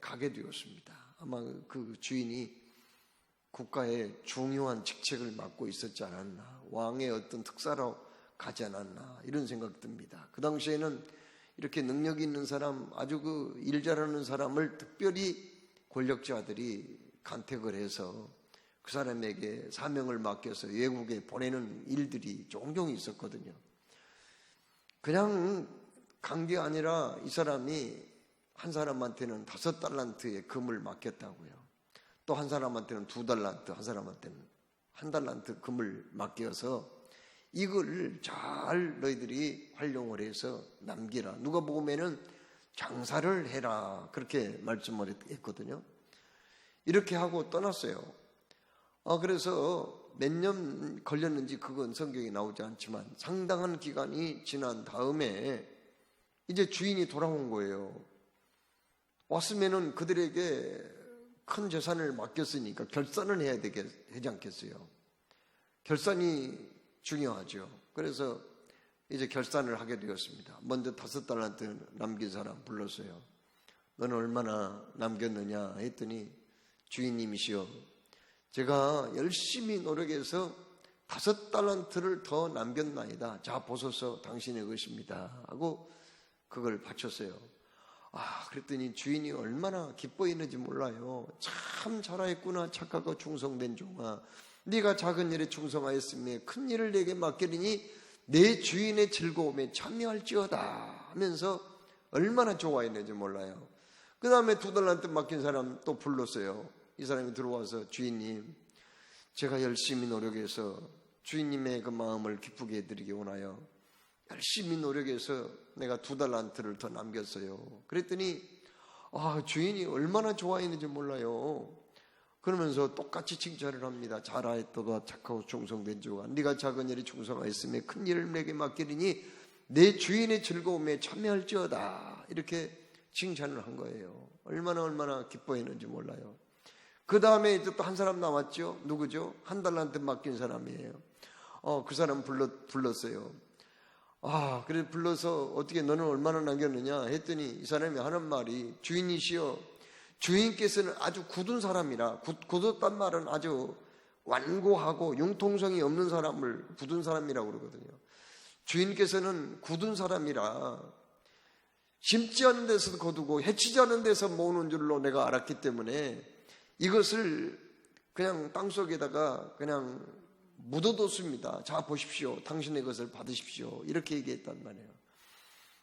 가게 되었습니다. 아마 그 주인이 국가의 중요한 직책을 맡고 있었지 않았나, 왕의 어떤 특사로 가지 않았나, 이런 생각 듭니다. 그 당시에는 이렇게 능력이 있는 사람, 아주 그 일 잘하는 사람을 특별히 권력자들이 간택을 해서 그 사람에게 사명을 맡겨서 외국에 보내는 일들이 종종 있었거든요. 그냥 간 게 아니라 이 사람이 한 사람한테는 5달란트의 금을 맡겼다고요. 또 한 사람한테는 2달란트, 한 사람한테는 1달란트 금을 맡겨서 이걸 잘 너희들이 활용을 해서 남기라. 누가 보면은 장사를 해라. 그렇게 말씀을 했거든요. 이렇게 하고 떠났어요. 그래서 몇 년 걸렸는지 그건 성경에 나오지 않지만 상당한 기간이 지난 다음에 이제 주인이 돌아온 거예요. 왔으면은 그들에게 큰 재산을 맡겼으니까 결산을 해야 되지 않겠어요? 결산이 중요하죠. 그래서 이제 결산을 하게 되었습니다. 먼저 5달란트 남긴 사람 불렀어요. 너는 얼마나 남겼느냐 했더니 주인님이시여, 제가 열심히 노력해서 5달란트를 더 남겼나이다. 자 보소서 당신의 것입니다 하고 그걸 바쳤어요. 그랬더니 주인이 얼마나 기뻐했는지 몰라요. 참 잘하였구나, 착하고 충성된 종아. 네가 작은 일에 충성하였으며 큰 일을 내게 맡기리니 내 주인의 즐거움에 참여할지어다 하면서 얼마나 좋아했는지 몰라요. 그 다음에 2달란트 맡긴 사람 또 불렀어요. 이 사람이 들어와서 주인님, 제가 열심히 노력해서 주인님의 그 마음을 기쁘게 해드리기 원하여 열심히 노력해서 내가 2달란트를 더 남겼어요. 그랬더니 주인이 얼마나 좋아했는지 몰라요. 그러면서 똑같이 칭찬을 합니다. 잘하였도다, 착하고 충성된 종아. 네가 작은 일에 충성하였으며 큰 일을 내게 맡기리니 내 주인의 즐거움에 참여할지어다. 이렇게 칭찬을 한 거예요. 얼마나 기뻐했는지 몰라요. 그 다음에 이제 또 한 사람 남았죠. 누구죠? 1달란트 맡긴 사람이에요. 그 사람 불렀어요. 그래 불러서 어떻게 너는 얼마나 남겼느냐 했더니 이 사람이 하는 말이, 주인이시여, 주인께서는 아주 굳은 사람이라, 굳었단 말은 아주 완고하고 융통성이 없는 사람을 굳은 사람이라고 그러거든요. 주인께서는 굳은 사람이라 심지 않은 데서 거두고 해치지 않은 데서 모으는 줄로 내가 알았기 때문에 이것을 그냥 땅속에다가 그냥 묻어뒀습니다. 자 보십시오, 당신의 것을 받으십시오, 이렇게 얘기했단 말이에요.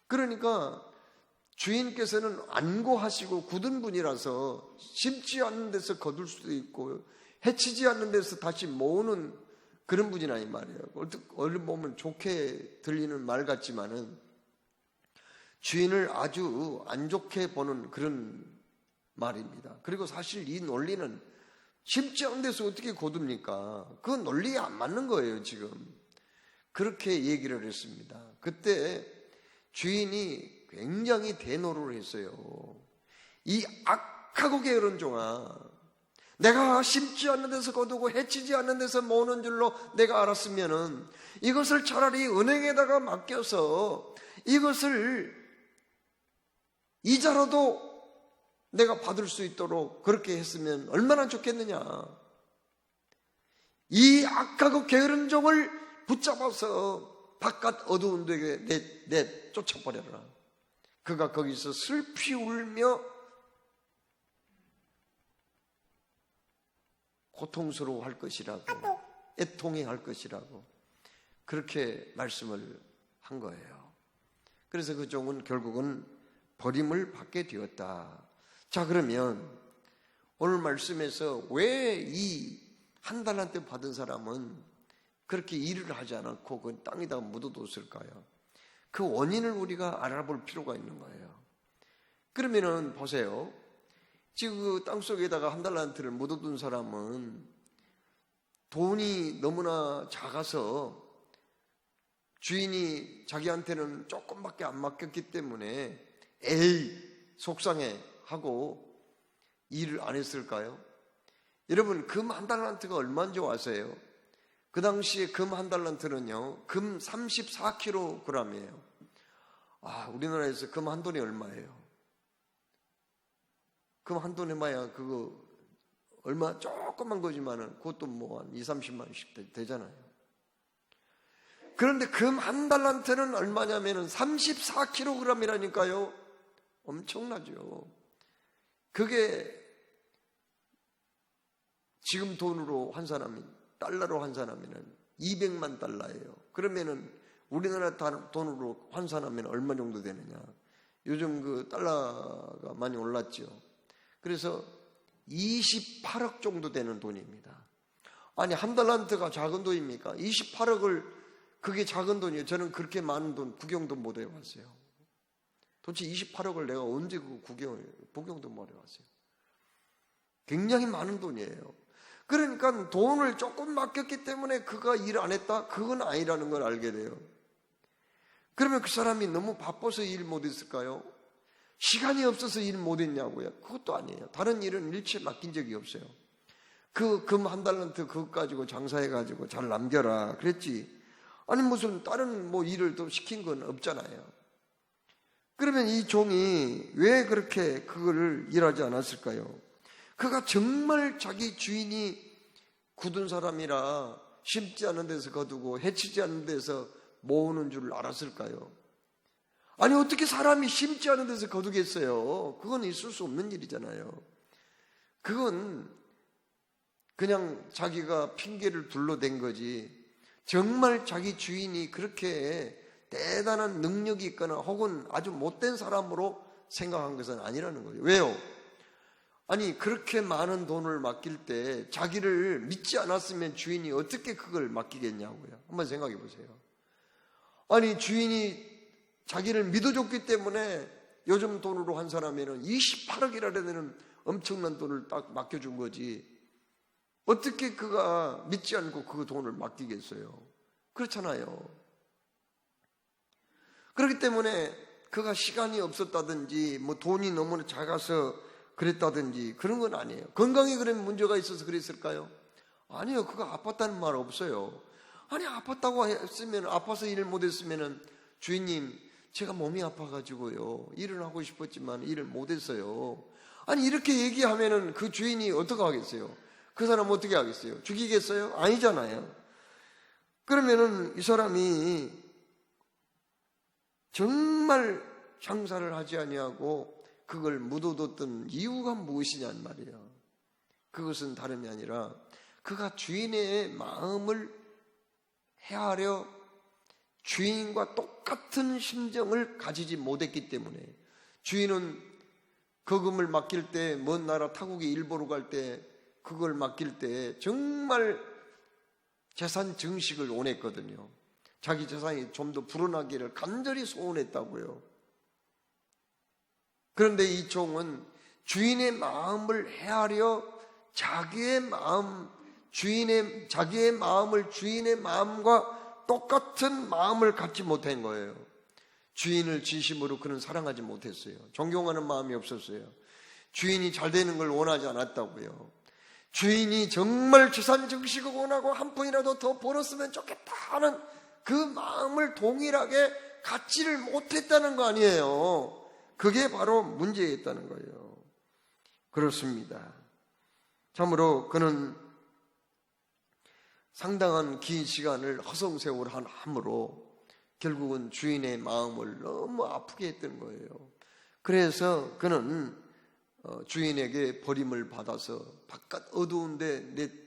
그러니까 주인께서는 안고하시고 굳은 분이라서 심지 않는 데서 거둘 수도 있고 해치지 않는 데서 다시 모으는 그런 분이라 이 말이에요. 얼른 보면 좋게 들리는 말 같지만은 주인을 아주 안 좋게 보는 그런 말입니다. 그리고 사실 이 논리는 심지 않은 데서 어떻게 거둡니까? 그 논리에 안 맞는 거예요, 지금. 그렇게 얘기를 했습니다. 그때 주인이 굉장히 대노를 했어요. 이 악하고 게으른 종아, 내가 심지 않는 데서 거두고 해치지 않는 데서 모으는 줄로 내가 알았으면은 이것을 차라리 은행에다가 맡겨서 이것을 이자로도 내가 받을 수 있도록 그렇게 했으면 얼마나 좋겠느냐. 이 악하고 게으른 종을 붙잡아서 바깥 어두운 데에 쫓아버려라. 그가 거기서 슬피 울며 고통스러워할 것이라고, 애통해할 것이라고 그렇게 말씀을 한 거예요. 그래서 그 종은 결국은 버림을 받게 되었다. 자, 그러면 오늘 말씀에서 왜 이 1달란트 받은 사람은 그렇게 일을 하지 않았고 그 땅에다가 묻어뒀을까요? 그 원인을 우리가 알아볼 필요가 있는 거예요. 그러면은 보세요. 지금 그 땅속에다가 1달란트를 묻어둔 사람은 돈이 너무나 작아서 주인이 자기한테는 조금밖에 안 맡겼기 때문에 속상해 하고 일을 안 했을까요? 여러분, 금 1달란트가 얼마인지 아세요? 그 당시에 금 1달란트는요, 금 34kg이에요. 우리나라에서 금 한 돈이 얼마예요? 그럼 한 돈 해봐야 그거 얼마 조그만 거지만은 그것도 뭐 한 20-30만 원씩 되잖아요. 그런데 금 한 달란트는 얼마냐면은 34kg이라니까요. 엄청나죠. 그게 지금 돈으로 환산하면, 달러로 환산하면은 200만 달러예요. 그러면은 우리나라 돈으로 환산하면 얼마 정도 되느냐. 요즘 그 달러가 많이 올랐죠. 그래서 28억 정도 되는 돈입니다. 아니, 한 달란트가 작은 돈입니까? 28억을, 그게 작은 돈이에요. 저는 그렇게 많은 돈 구경도 못 해봤어요. 도대체 28억을 내가 언제 그 구경도 못 해봤어요. 굉장히 많은 돈이에요. 그러니까 돈을 조금 맡겼기 때문에 그가 일 안 했다? 그건 아니라는 걸 알게 돼요. 그러면 그 사람이 너무 바빠서 일 못했을까요? 시간이 없어서 일 못했냐고요? 그것도 아니에요. 다른 일은 일체 맡긴 적이 없어요. 그 금 한 달란트 그것 가지고 장사해가지고 잘 남겨라 그랬지. 아니 무슨 다른 뭐 일을 또 시킨 건 없잖아요. 그러면 이 종이 왜 그렇게 그거를 일하지 않았을까요? 그가 정말 자기 주인이 굳은 사람이라 심지 않은 데서 거두고 해치지 않는 데서 모으는 줄 알았을까요? 아니 어떻게 사람이 심지 않은 데서 거두겠어요? 그건 있을 수 없는 일이잖아요. 그건 그냥 자기가 핑계를 둘러댄 거지, 정말 자기 주인이 그렇게 대단한 능력이 있거나 혹은 아주 못된 사람으로 생각한 것은 아니라는 거예요. 왜요? 아니 그렇게 많은 돈을 맡길 때 자기를 믿지 않았으면 주인이 어떻게 그걸 맡기겠냐고요. 한번 생각해 보세요. 아니 주인이 자기를 믿어줬기 때문에 요즘 돈으로 환산하면 28억이라 되는 엄청난 돈을 딱 맡겨준 거지, 어떻게 그가 믿지 않고 그 돈을 맡기겠어요? 그렇잖아요. 그렇기 때문에 그가 시간이 없었다든지 뭐 돈이 너무 작아서 그랬다든지 그런 건 아니에요. 건강에 그런 문제가 있어서 그랬을까요? 아니요. 그가 아팠다는 말 없어요. 아니 아팠다고 했으면, 아파서 일을 못했으면 주인님 제가 몸이 아파가지고요 일을 하고 싶었지만 일을 못했어요. 아니 이렇게 얘기하면은 그 주인이 어떻게 하겠어요? 그 사람 어떻게 하겠어요? 죽이겠어요? 아니잖아요. 그러면은 이 사람이 정말 장사를 하지 아니하고 그걸 묻어뒀던 이유가 무엇이냐는 말이에요. 그것은 다름이 아니라 그가 주인의 마음을 헤아려 주인과 똑같은 심정을 가지지 못했기 때문에, 주인은 그 금을 맡길 때, 먼 나라 타국이 일본으로 갈 때 그걸 맡길 때 정말 재산 증식을 원했거든요. 자기 재산이 좀 더 불어나기를 간절히 소원했다고요. 그런데 이 종은 주인의 마음을 헤아려 자기의 마음을 주인의 마음과 똑같은 마음을 갖지 못한 거예요. 주인을 진심으로 그는 사랑하지 못했어요. 존경하는 마음이 없었어요. 주인이 잘 되는 걸 원하지 않았다고요. 주인이 정말 재산 증식을 원하고 한 푼이라도 더 벌었으면 좋겠다 하는 그 마음을 동일하게 갖지를 못했다는 거 아니에요. 그게 바로 문제였다는 거예요. 그렇습니다. 참으로 그는 상당한 긴 시간을 허송세월 함으로 결국은 주인의 마음을 너무 아프게 했던 거예요. 그래서 그는 주인에게 버림을 받아서 바깥 어두운데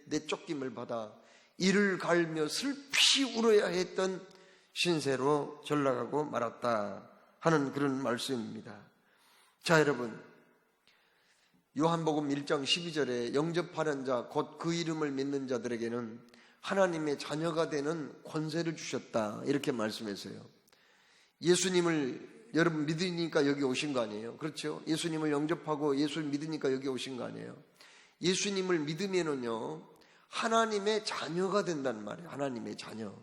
내쫓김을 받아 이를 갈며 슬피 울어야 했던 신세로 전락하고 말았다 하는 그런 말씀입니다. 자, 여러분, 요한복음 1장 12절에 영접하는 자 곧 그 이름을 믿는 자들에게는 하나님의 자녀가 되는 권세를 주셨다 이렇게 말씀했어요. 예수님을 여러분 믿으니까 여기 오신 거 아니에요? 그렇죠? 예수님을 영접하고 예수를 믿으니까 여기 오신 거 아니에요? 예수님을 믿으면은요 하나님의 자녀가 된단 말이에요. 하나님의 자녀.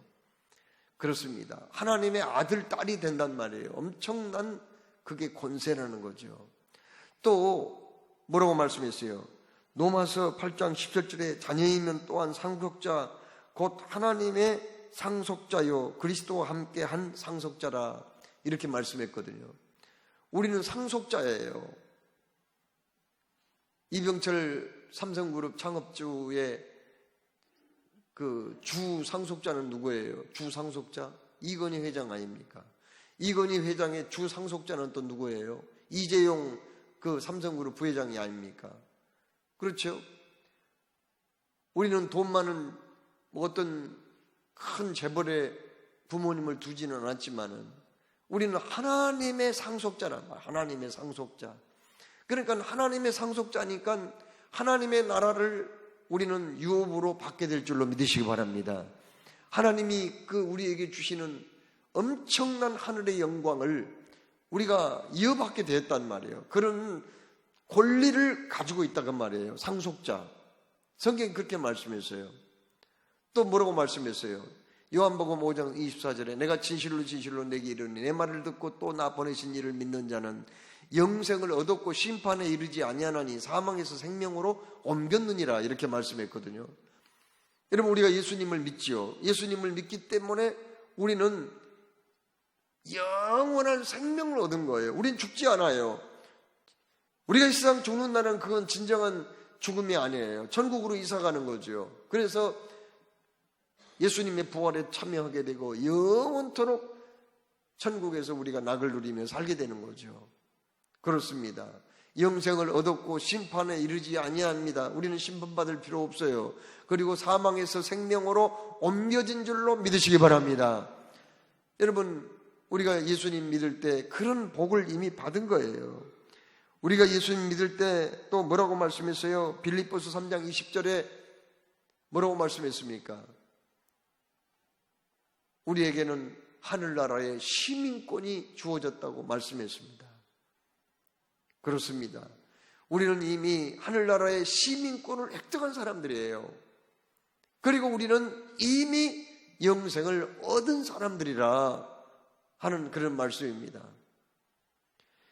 그렇습니다. 하나님의 아들, 딸이 된단 말이에요. 엄청난 그게 권세라는 거죠. 또 뭐라고 말씀했어요? 로마서 8장 17절에 자녀이면 또한 상속자 곧 하나님의 상속자요 그리스도와 함께 한 상속자라 이렇게 말씀했거든요. 우리는 상속자예요. 이병철 삼성그룹 창업주의 그 주상속자는 누구예요? 주상속자? 이건희 회장 아닙니까? 이건희 회장의 주상속자는 또 누구예요? 이재용 그 삼성그룹 부회장이 아닙니까? 그렇죠? 우리는 돈 많은 어떤 큰 재벌의 부모님을 두지는 않았지만은 우리는 하나님의 상속자란 말이야. 하나님의 상속자. 그러니까 하나님의 상속자니까 하나님의 나라를 우리는 유업으로 받게 될 줄로 믿으시기 바랍니다. 하나님이 그 우리에게 주시는 엄청난 하늘의 영광을 우리가 이어받게 되었단 말이에요. 그런 권리를 가지고 있다고 말이에요. 상속자. 성경이 그렇게 말씀했어요. 또 뭐라고 말씀했어요? 요한복음 5장 24절에 내가 진실로 진실로 내게 이르니 내 말을 듣고 또 나 보내신 이를 믿는 자는 영생을 얻었고 심판에 이르지 아니하나니 사망에서 생명으로 옮겼느니라 이렇게 말씀했거든요. 여러분 우리가 예수님을 믿지요. 예수님을 믿기 때문에 우리는 영원한 생명을 얻은 거예요. 우린 죽지 않아요. 우리가 이 세상 죽는 날은 그건 진정한 죽음이 아니에요. 천국으로 이사가는 거죠. 그래서 예수님의 부활에 참여하게 되고 영원토록 천국에서 우리가 낙을 누리며 살게 되는 거죠. 그렇습니다. 영생을 얻었고 심판에 이르지 아니합니다. 우리는 심판받을 필요 없어요. 그리고 사망에서 생명으로 옮겨진 줄로 믿으시기 바랍니다. 여러분 우리가 예수님 믿을 때 그런 복을 이미 받은 거예요. 우리가 예수님 믿을 때 또 뭐라고 말씀했어요? 빌립보서 3장 20절에 뭐라고 말씀했습니까? 우리에게는 하늘나라의 시민권이 주어졌다고 말씀했습니다. 그렇습니다. 우리는 이미 하늘나라의 시민권을 획득한 사람들이에요. 그리고 우리는 이미 영생을 얻은 사람들이라 하는 그런 말씀입니다.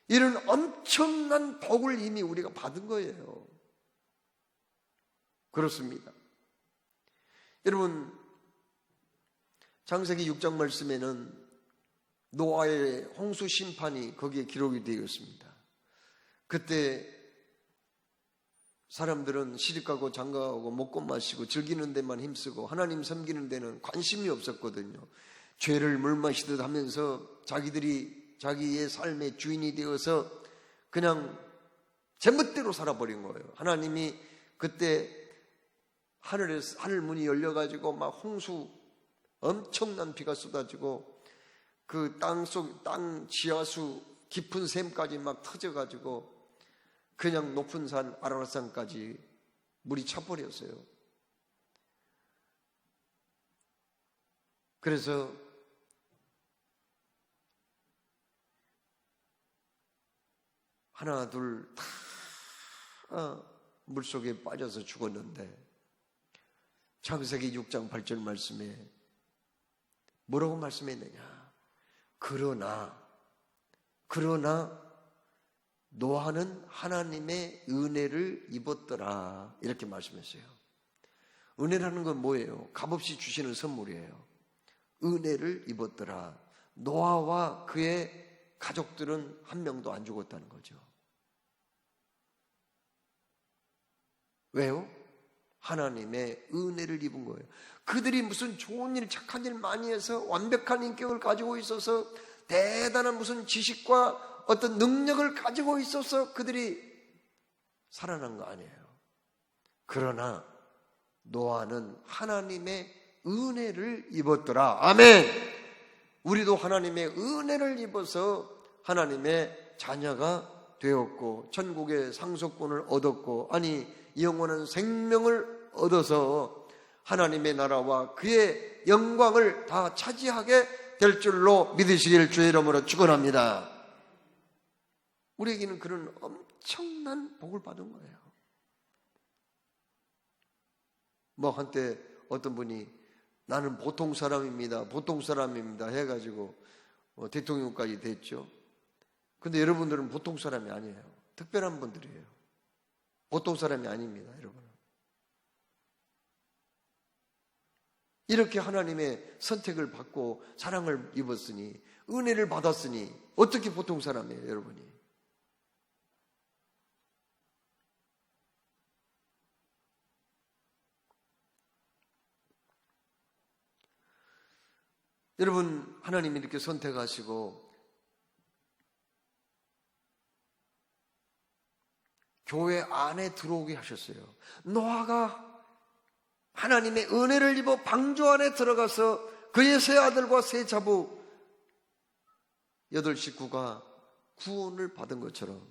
이런 엄청난 복을 이미 우리가 받은 거예요. 그렇습니다. 여러분 창세기 6장 말씀에는 노아의 홍수 심판이 거기에 기록이 되어 있습니다. 그때 사람들은 시집가고 장가가고 먹고 마시고 즐기는 데만 힘쓰고 하나님 섬기는 데는 관심이 없었거든요. 죄를 물마시듯 하면서 자기들이 자기의 삶의 주인이 되어서 그냥 제멋대로 살아버린 거예요. 하나님이 그때 하늘 문이 열려가지고 막 홍수 엄청난 비가 쏟아지고 그 땅 지하수 깊은 샘까지 막 터져가지고 그냥 높은 산 아라랏산까지 물이 차버렸어요. 그래서 하나 둘 다 물속에 빠져서 죽었는데 창세기 6장 8절 말씀에 뭐라고 말씀했느냐? 그러나 노아는 하나님의 은혜를 입었더라 이렇게 말씀했어요. 은혜라는 건 뭐예요? 값없이 주시는 선물이에요. 은혜를 입었더라. 노아와 그의 가족들은 한 명도 안 죽었다는 거죠. 왜요? 하나님의 은혜를 입은 거예요. 그들이 무슨 좋은 일, 착한 일 많이 해서 완벽한 인격을 가지고 있어서 대단한 무슨 지식과 어떤 능력을 가지고 있어서 그들이 살아난 거 아니에요. 그러나 노아는 하나님의 은혜를 입었더라. 아멘. 우리도 하나님의 은혜를 입어서 하나님의 자녀가 되었고 천국의 상속권을 얻었고 영원한 생명을 얻어서 하나님의 나라와 그의 영광을 다 차지하게 될 줄로 믿으시길 주의 이름으로 축원합니다. 우리에게는 그런 엄청난 복을 받은 거예요. 한때 어떤 분이 나는 보통 사람입니다 해가지고 대통령까지 됐죠. 근데 여러분들은 보통 사람이 아니에요. 특별한 분들이에요. 보통 사람이 아닙니다, 여러분. 이렇게 하나님의 선택을 받고 사랑을 입었으니 은혜를 받았으니 어떻게 보통 사람이에요, 여러분이? 여러분, 하나님이 이렇게 선택하시고 교회 안에 들어오게 하셨어요. 노아가 하나님의 은혜를 입어 방주 안에 들어가서 그의 세 아들과 세 자부 8 식구가 구원을 받은 것처럼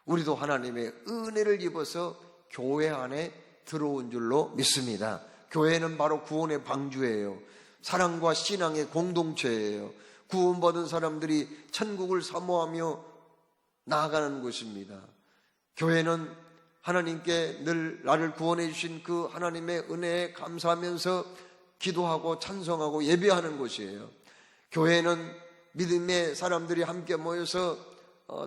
우리도 하나님의 은혜를 입어서 교회 안에 들어온 줄로 믿습니다. 교회는 바로 구원의 방주예요. 사랑과 신앙의 공동체예요. 구원받은 사람들이 천국을 사모하며 나아가는 곳입니다. 교회는 하나님께 늘 나를 구원해 주신 그 하나님의 은혜에 감사하면서 기도하고 찬송하고 예배하는 곳이에요. 교회는 믿음의 사람들이 함께 모여서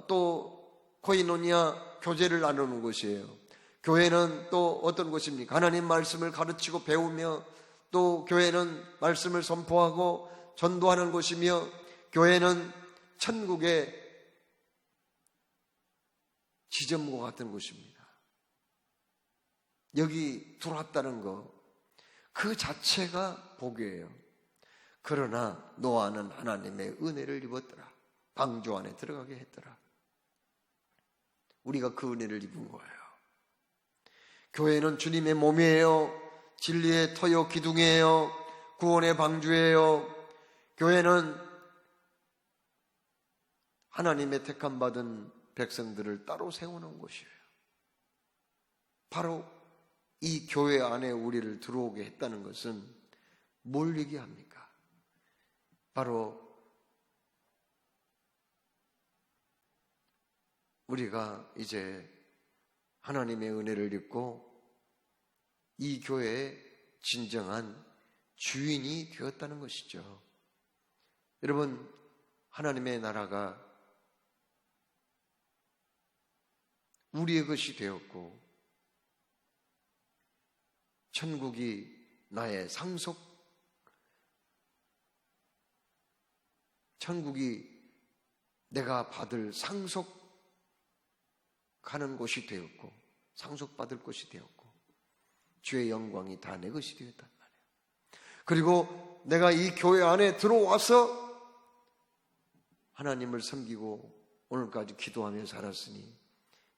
또 코이노니아 교제를 나누는 곳이에요. 교회는 또 어떤 곳입니까? 하나님 말씀을 가르치고 배우며, 또 교회는 말씀을 선포하고 전도하는 곳이며, 교회는 천국의 지점과 같은 곳입니다. 여기 들어왔다는 거, 그 자체가 복이에요. 그러나 노아는 하나님의 은혜를 입었더라. 방주 안에 들어가게 했더라. 우리가 그 은혜를 입은 거예요. 교회는 주님의 몸이에요. 진리의 터요 기둥이에요. 구원의 방주예요. 교회는 하나님의 택함받은 백성들을 따로 세우는 곳이에요. 바로 이 교회 안에 우리를 들어오게 했다는 것은 뭘 얘기합니까? 바로 우리가 이제 하나님의 은혜를 입고 이 교회의 진정한 주인이 되었다는 것이죠. 여러분, 하나님의 나라가 우리의 것이 되었고 천국이 나의 천국이 내가 받을 상속하는 곳이 되었고 상속받을 것이 되었고 주의 영광이 다 내 것이 되었단 말이에요. 그리고 내가 이 교회 안에 들어와서 하나님을 섬기고 오늘까지 기도하며 살았으니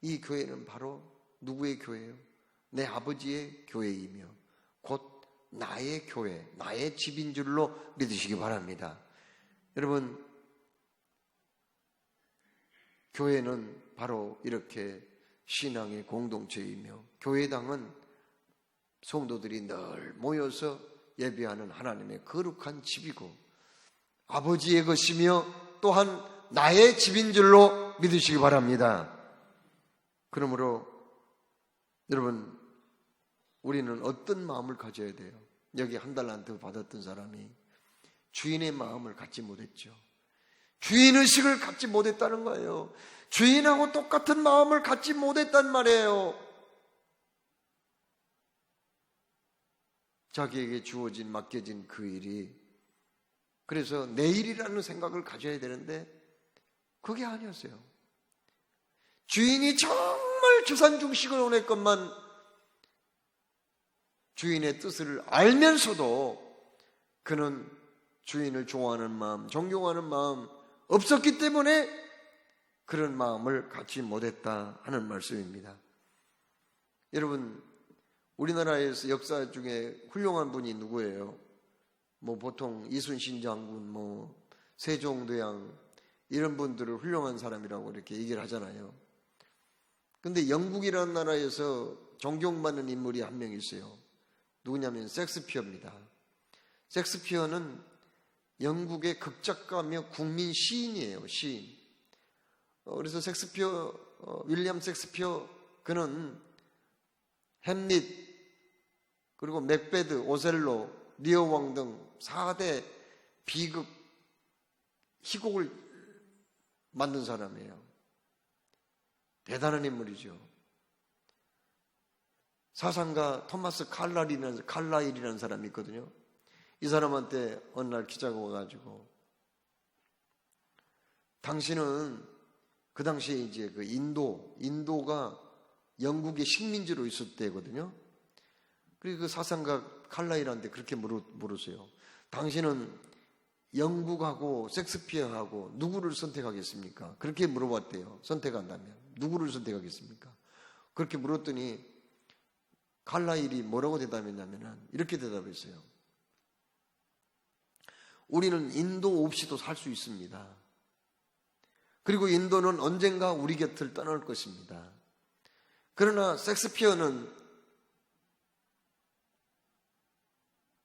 이 교회는 바로 누구의 교회예요? 내 아버지의 교회이며 곧 나의 교회, 나의 집인 줄로 믿으시기 바랍니다. 여러분, 교회는 바로 이렇게 신앙의 공동체이며 교회당은 성도들이 늘 모여서 예배하는 하나님의 거룩한 집이고 아버지의 것이며 또한 나의 집인 줄로 믿으시기 바랍니다. 그러므로 여러분, 우리는 어떤 마음을 가져야 돼요? 여기 한 달란트 받았던 사람이 주인의 마음을 갖지 못했죠. 주인의식을 갖지 못했다는 거예요. 주인하고 똑같은 마음을 갖지 못했단 말이에요. 자기에게 주어진, 맡겨진 그 일이, 그래서 내일이라는 생각을 가져야 되는데 그게 아니었어요. 주인이 정말 주산중식을 원했건만 주인의 뜻을 알면서도 그는 주인을 좋아하는 마음, 존경하는 마음 없었기 때문에 그런 마음을 갖지 못했다 하는 말씀입니다. 여러분, 우리나라에서 역사 중에 훌륭한 분이 누구예요? 보통 이순신 장군, 세종대왕 이런 분들을 훌륭한 사람이라고 이렇게 얘기를 하잖아요. 근데 영국이라는 나라에서 존경받는 인물이 한 명 있어요. 누구냐면 셰익스피어입니다. 셰익스피어는 영국의 극작가며 국민 시인이에요. 시인. 그래서 윌리엄 셰익스피어, 그는 햄릿, 그리고 맥베드, 오셀로, 리어 왕 등 4대 비극 희곡을 만든 사람이에요. 대단한 인물이죠. 사상가 토마스 칼라일이라는 사람이 있거든요. 이 사람한테 어느 날 기자가 와가지고, 당신은 그 당시에 이제 그 인도가 영국의 식민지로 있을 때거든요. 그리고 그 사상가 칼라일한테 그렇게 물으세요. 당신은 영국하고 섹스피어하고 누구를 선택하겠습니까? 그렇게 물어봤대요. 선택한다면 누구를 선택하겠습니까? 그렇게 물었더니 칼라일이 뭐라고 대답했냐면 이렇게 대답했어요. 우리는 인도 없이도 살 수 있습니다. 그리고 인도는 언젠가 우리 곁을 떠날 것입니다. 그러나 섹스피어는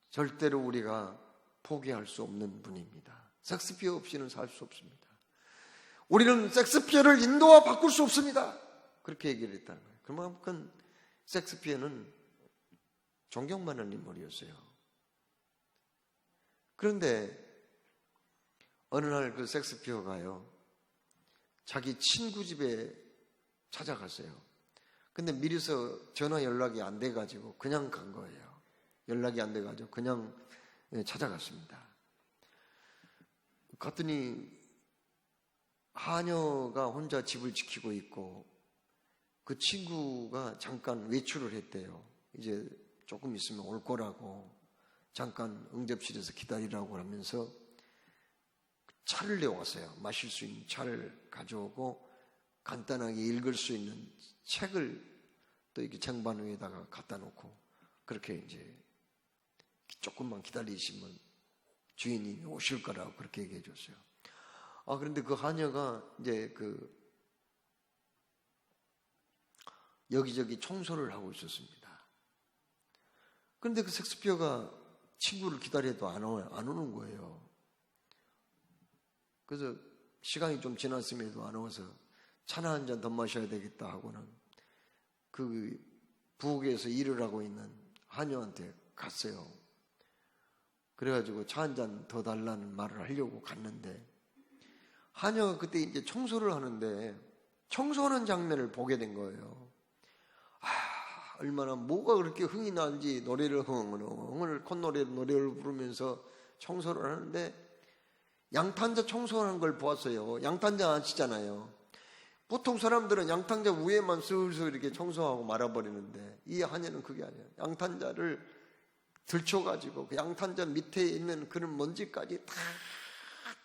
절대로 우리가 포기할 수 없는 분입니다. 섹스피어 없이는 살 수 없습니다. 우리는 섹스피어를 인도와 바꿀 수 없습니다. 그렇게 얘기를 했다는 거예요. 그만큼 섹스피어는 존경받는 인물이었어요. 그런데 어느 날 그 섹스피어가요, 자기 친구 집에 찾아갔어요. 근데 미리서 전화 연락이 안 돼가지고 그냥 간 거예요. 연락이 안 돼가지고 그냥 찾아갔습니다. 갔더니 하녀가 혼자 집을 지키고 있고 그 친구가 잠깐 외출을 했대요. 이제 조금 있으면 올 거라고 잠깐 응접실에서 기다리라고 하면서 차를 내왔어요. 마실 수 있는 차를 가져오고 간단하게 읽을 수 있는 책을 또 이렇게 쟁반 위에다가 갖다 놓고 그렇게 이제 조금만 기다리시면 주인이 오실 거라고 그렇게 얘기해 줬어요. 그런데 그 하녀가 이제 여기저기 청소를 하고 있었습니다. 그런데 그 섹스피어가 친구를 기다려도 안 오는 거예요. 그래서 시간이 좀 지났음에도 안 와서 차나 한 잔 더 마셔야 되겠다 하고는 그 부엌에서 일을 하고 있는 하녀한테 갔어요. 그래가지고 차 한 잔 더 달라는 말을 하려고 갔는데 하녀가 그때 이제 청소를 하는데 청소하는 장면을 보게 된 거예요. 얼마나 뭐가 그렇게 흥이 나는지 노래를 흥을 콧노래로 노래를 부르면서 청소를 하는데 양탄자 청소하는 걸 보았어요. 양탄자 아시잖아요. 보통 사람들은 양탄자 위에만 슬슬 이렇게 청소하고 말아버리는데 이 하녀는 그게 아니에요. 양탄자를 들쳐가지고 그 양탄자 밑에 있는 그런 먼지까지 다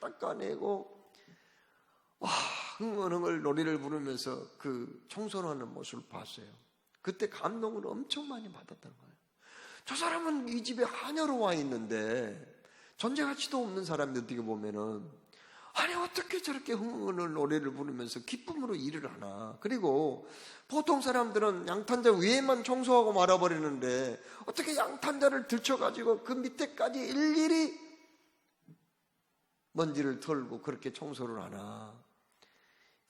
닦아내고 흥얼흥얼 노래를 부르면서 그 청소를 하는 모습을 봤어요. 그때 감동을 엄청 많이 받았다는 거예요. 저 사람은 이 집에 하녀로 와 있는데 존재 가치도 없는 사람이 어떻게 보면은 아니 어떻게 저렇게 흥얼흥얼 노래를 부르면서 기쁨으로 일을 하나. 그리고 보통 사람들은 양탄자 위에만 청소하고 말아버리는데 어떻게 양탄자를 들쳐가지고 그 밑에까지 일일이 먼지를 털고 그렇게 청소를 하나.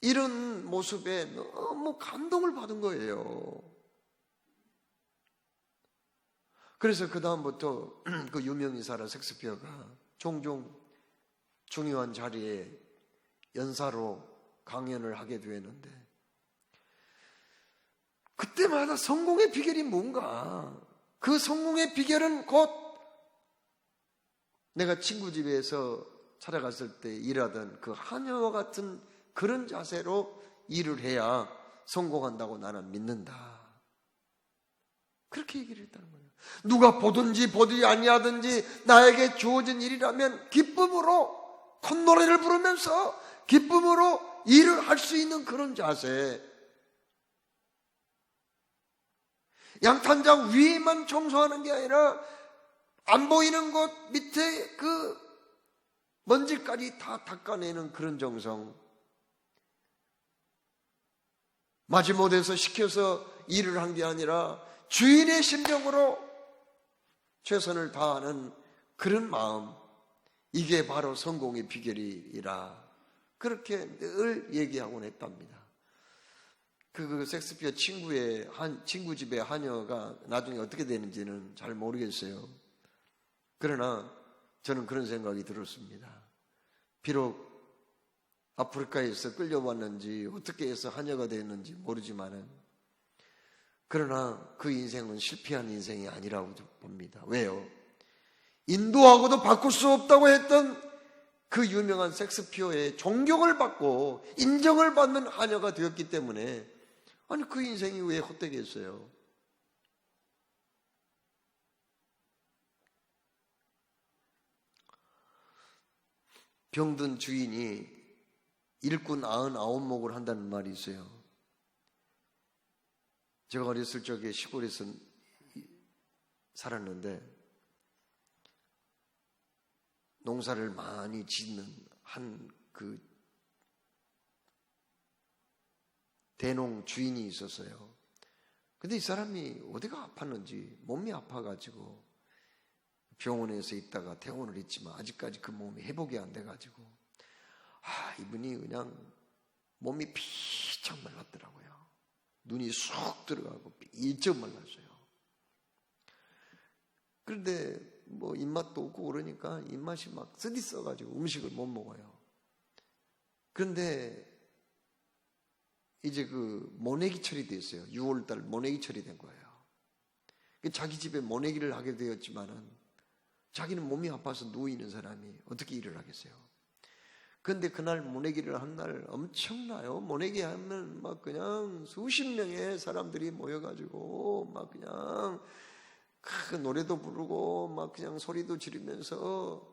이런 모습에 너무 감동을 받은 거예요. 그래서 그 다음부터 그 유명인사라 섹스피어가 종종 중요한 자리에 연사로 강연을 하게 되었는데 그때마다 성공의 비결이 뭔가? 그 성공의 비결은 곧 내가 친구 집에서 찾아갔을 때 일하던 그 하녀와 같은 그런 자세로 일을 해야 성공한다고 나는 믿는다. 그렇게 얘기를 했다는 거예요. 누가 보든지 보지 아니하든지 나에게 주어진 일이라면 기쁨으로 콧노래를 부르면서 기쁨으로 일을 할 수 있는 그런 자세. 양탄장 위에만 청소하는 게 아니라 안 보이는 곳 밑에 그 먼지까지 다 닦아내는 그런 정성. 마지못해서 시켜서 일을 한 게 아니라 주인의 심정으로 최선을 다하는 그런 마음, 이게 바로 성공의 비결이라 그렇게 늘 얘기하곤 했답니다. 그 섹스피어 친구 집의 하녀가 나중에 어떻게 되는지는 잘 모르겠어요. 그러나 저는 그런 생각이 들었습니다. 비록 아프리카에서 끌려왔는지 어떻게 해서 하녀가 됐는지 모르지만은 그러나 그 인생은 실패한 인생이 아니라고 봅니다. 왜요? 인도하고도 바꿀 수 없다고 했던 그 유명한 섹스피어의 존경을 받고 인정을 받는 하녀가 되었기 때문에 아니 그 인생이 왜 헛되겠어요? 병든 주인이 일꾼 99목을 한다는 말이 있어요. 제가 어렸을 적에 시골에서 살았는데 농사를 많이 짓는 한 그 대농 주인이 있었어요. 근데 이 사람이 어디가 아팠는지 몸이 아파가지고 병원에서 있다가 퇴원을 했지만 아직까지 그 몸이 회복이 안 돼가지고 이분이 그냥 몸이 피쩍 말랐더라고요. 눈이 쑥 들어가고 일쩍 말랐어요. 그런데 뭐 입맛도 없고 그러니까 입맛이 막 쓰디써가지고 음식을 못 먹어요. 그런데 이제 그 모내기철이 됐어요. 6월달 모내기철이 된 거예요. 자기 집에 모내기를 하게 되었지만은 자기는 몸이 아파서 누워있는 사람이 어떻게 일을 하겠어요? 그런데 그날 모내기를 한 날 엄청나요. 모내기 하면 막 그냥 수십 명의 사람들이 모여가지고 막 그냥 노래도 부르고 막 그냥 소리도 지르면서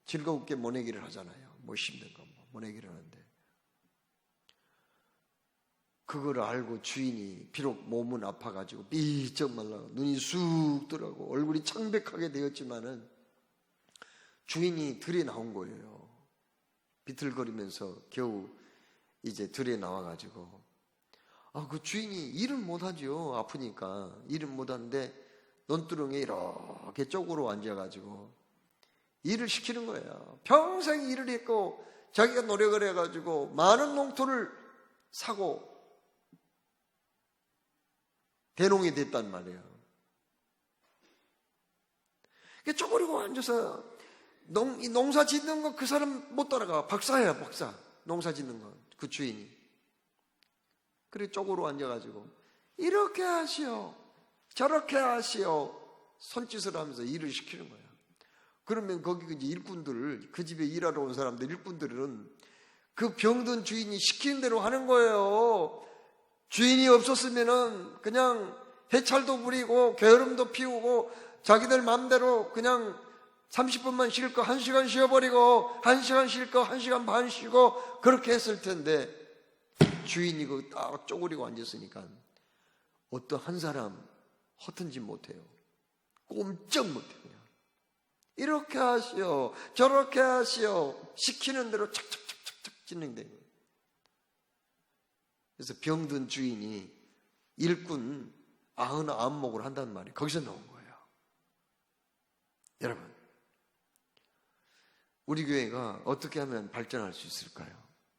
즐겁게 모내기를 하잖아요. 뭐 힘든 거 모내기를 하는데 그걸 알고 주인이 비록 몸은 아파가지고 삐쩍 말라 눈이 쑥 들어가고 얼굴이 창백하게 되었지만은 주인이 들에 나온 거예요. 비틀거리면서 겨우 이제 들에 나와가지고 그 주인이 일을 못하죠. 아프니까 일을 못하는데 논두렁에 이렇게 쪽으로 앉아가지고 일을 시키는 거예요. 평생 일을 했고 자기가 노력을 해가지고 많은 농토를 사고 대농이 됐단 말이에요. 쪼그리고 앉아서 농사 짓는 거 그 사람 못 따라가. 박사예요, 박사. 농사 짓는 거, 그 주인이. 그래 쪼그리고 앉아가지고 이렇게 하시오, 저렇게 하시오 손짓을 하면서 일을 시키는 거예요. 그러면 거기 이제 일꾼들, 그 집에 일하러 온 사람들, 일꾼들은 그 병든 주인이 시키는 대로 하는 거예요. 주인이 없었으면은 그냥 해찰도 부리고 게으름도 피우고 자기들 마음대로 그냥 30분만 쉴 거 1시간 쉬어버리고 1시간 쉴 거 1시간 반 쉬고 그렇게 했을 텐데 주인이 그 딱 쪼그리고 앉았으니까 어떤 한 사람 허튼지 못해요. 꼼짝 못해요. 그냥. 이렇게 하시오, 저렇게 하시오 시키는 대로 착착착착착 진행돼요. 그래서 병든 주인이 일꾼 99목을 한다는 말이 거기서 나온 거예요. 여러분, 우리 교회가 어떻게 하면 발전할 수 있을까요?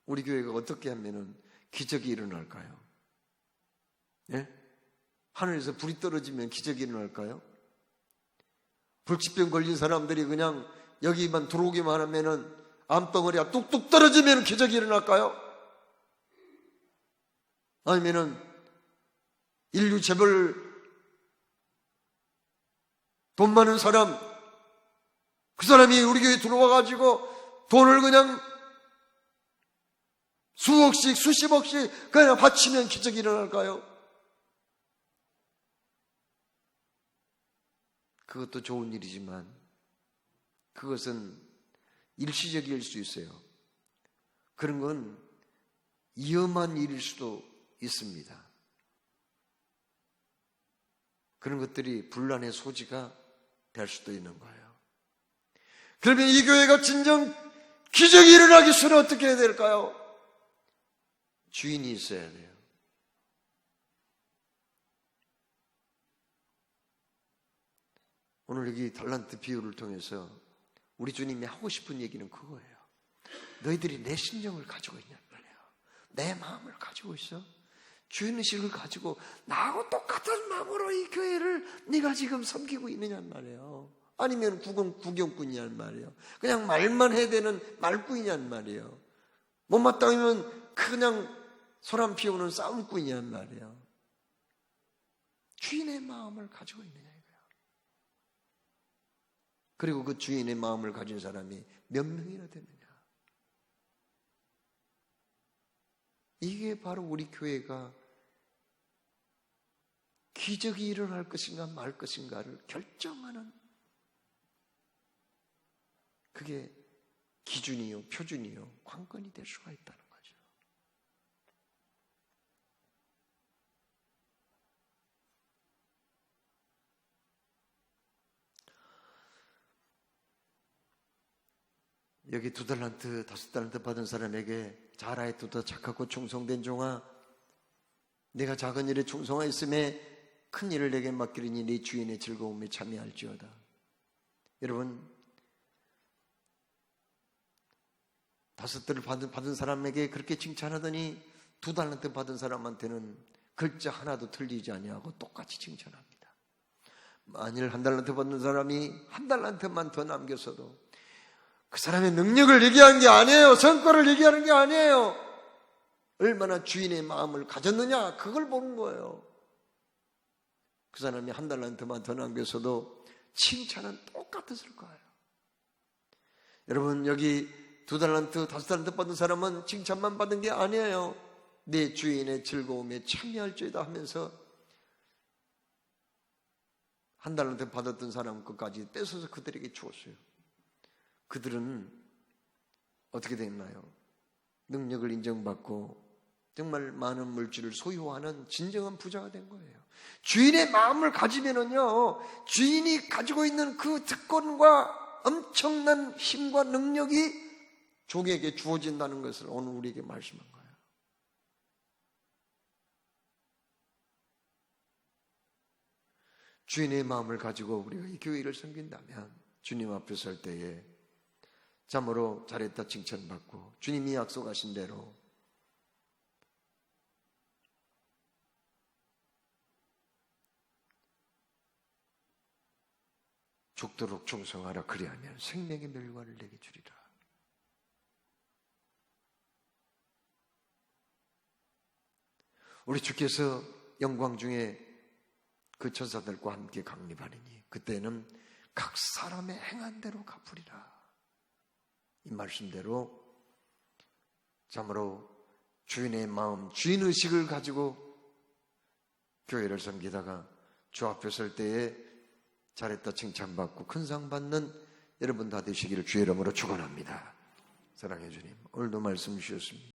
우리 교회가 어떻게 하면 기적이 일어날까요? 예? 하늘에서 불이 떨어지면 기적이 일어날까요? 불치병 걸린 사람들이 그냥 여기만 들어오기만 하면은 암덩어리가 뚝뚝 떨어지면 기적이 일어날까요? 아니면은 인류 재벌 돈 많은 사람 그 사람이 우리 교회에 들어와가지고 돈을 그냥 수억씩 수십억씩 그냥 바치면 기적이 일어날까요? 그것도 좋은 일이지만 그것은 일시적일 수 있어요. 그런 건 위험한 일일 수도 있습니다. 그런 것들이 분란의 소지가 될 수도 있는 거예요. 그러면 이 교회가 진정 기적이 일어나기 위해서는 어떻게 해야 될까요? 주인이 있어야 돼요. 오늘 여기 달란트 비유를 통해서 우리 주님이 하고 싶은 얘기는 그거예요. 너희들이 내 심정을 가지고 있냔 말이에요. 내 마음을 가지고 있어. 주인의식을 가지고 나하고 똑같은 마음으로 이 교회를 네가 지금 섬기고 있느냔 말이에요. 아니면 구경꾼이냔 말이에요. 그냥 말만 해야 되는 말꾼이냔 말이에요. 못마땅하면 그냥 소란 피우는 싸움꾼이냔 말이에요. 주인의 마음을 가지고 있느냐 이거예요. 그리고 그 주인의 마음을 가진 사람이 몇 명이나 되느냐. 이게 바로 우리 교회가 기적이 일어날 것인가 말 것인가를 결정하는, 그게 기준이요, 표준이요, 관건이 될 수가 있다는 거죠. 여기 2달란트, 5달란트 받은 사람에게 잘하였도다 착하고 충성된 종아, 내가 작은 일에 충성하였음에 큰 일을 내게 맡기리니 네 주인의 즐거움에 참여할지어다. 여러분, 5달을 받은 사람에게 그렇게 칭찬하더니 2달란트 받은 사람한테는 글자 하나도 틀리지 아니하고 똑같이 칭찬합니다. 만일 1달란트 받는 사람이 1달란트만 더 남겼어도 그 사람의 능력을 얘기하는 게 아니에요. 성과를 얘기하는 게 아니에요. 얼마나 주인의 마음을 가졌느냐, 그걸 보는 거예요. 그 사람이 1달란트만 더 남겼어도 칭찬은 똑같았을 거예요. 여러분, 여기 2달란트, 5달란트 받은 사람은 칭찬만 받은 게 아니에요. 내 주인의 즐거움에 참여할지어다 하면서 1달란트 받았던 사람 것까지 뺏어서 그들에게 주었어요. 그들은 어떻게 됐나요? 능력을 인정받고 정말 많은 물질을 소유하는 진정한 부자가 된 거예요. 주인의 마음을 가지면은요, 주인이 가지고 있는 그 특권과 엄청난 힘과 능력이 종에게 주어진다는 것을 오늘 우리에게 말씀한 거예요. 주인의 마음을 가지고 우리가 이 교회를 섬긴다면 주님 앞에 설 때에 참으로 잘했다 칭찬받고 주님이 약속하신 대로 죽도록 충성하라. 그리하면 생명의 멸관을 내게 주리라. 우리 주께서 영광 중에 그 천사들과 함께 강림하리니 그때는 각 사람의 행한 대로 갚으리라. 이 말씀대로 참으로 주인의 마음, 주인의식을 가지고 교회를 섬기다가 주 앞에 설 때에 잘했다 칭찬받고 큰 상 받는 여러분 다 되시기를 주의 이름으로 축원합니다. 사랑해 주님, 오늘도 말씀 주셨습니다.